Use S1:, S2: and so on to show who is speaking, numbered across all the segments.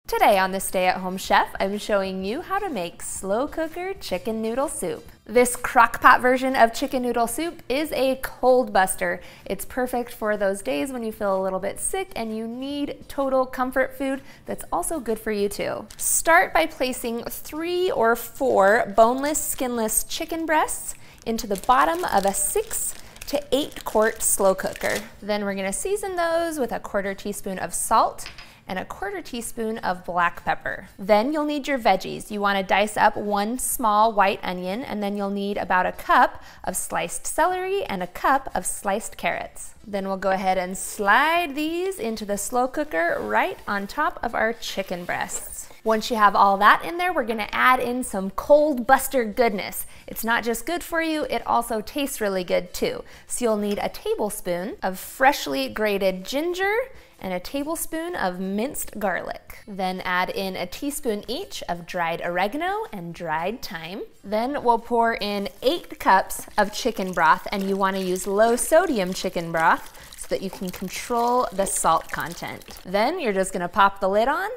S1: Today on the Stay-at-Home Chef, I'm showing you how to make slow cooker chicken noodle soup. This crock-pot version of chicken noodle soup is a cold buster. It's perfect for those days when you feel a little bit sick and you need total comfort food that's also good for you too. Start by placing 3 or 4 boneless, skinless chicken breasts into the bottom of a 6 to 8 quart slow cooker. Then we're gonna season those with a 1/4 teaspoon of salt and a 1/4 teaspoon of black pepper. Then you'll need your veggies. You wanna dice up 1 small white onion, and then you'll need about a cup of sliced celery and a cup of sliced carrots. Then we'll go ahead and slide these into the slow cooker right on top of our chicken breasts. Once you have all that in there, we're gonna add in some cold buster goodness. It's not just good for you, it also tastes really good too. So you'll need a tablespoon of freshly grated ginger and a tablespoon of minced garlic. Then add in a teaspoon each of dried oregano and dried thyme. Then we'll pour in 8 cups of chicken broth, and you wanna use low sodium chicken broth so that you can control the salt content. Then you're just gonna pop the lid on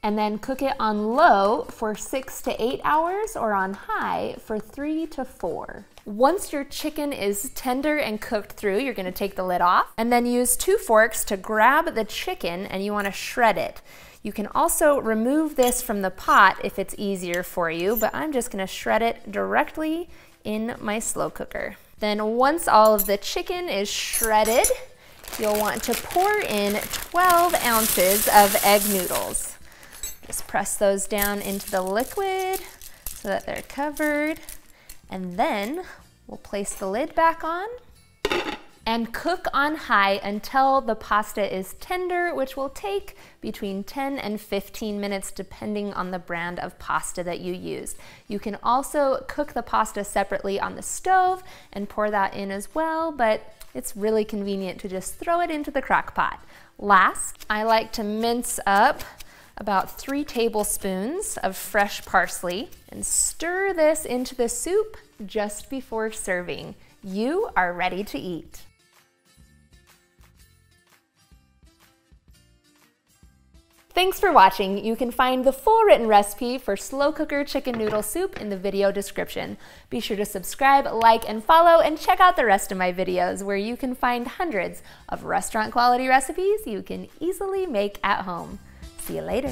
S1: and then cook it on low for 6 to 8 hours or on high for 3 to 4. Once your chicken is tender and cooked through, you're gonna take the lid off and then use 2 forks to grab the chicken, and you wanna shred it. You can also remove this from the pot if it's easier for you, but I'm just gonna shred it directly in my slow cooker. Then once all of the chicken is shredded, you'll want to pour in 12 ounces of egg noodles. Just press those down into the liquid so that they're covered. And then we'll place the lid back on and cook on high until the pasta is tender, which will take between 10 and 15 minutes depending on the brand of pasta that you use. You can also cook the pasta separately on the stove and pour that in as well, but it's really convenient to just throw it into the crock pot. Last, I like to mince up about 3 tablespoons of fresh parsley and stir this into the soup just before serving. You are ready to eat. Thanks for watching. You can find the full written recipe for slow cooker chicken noodle soup in the video description. Be sure to subscribe, like, and follow, and check out the rest of my videos where you can find hundreds of restaurant quality recipes you can easily make at home. See you later.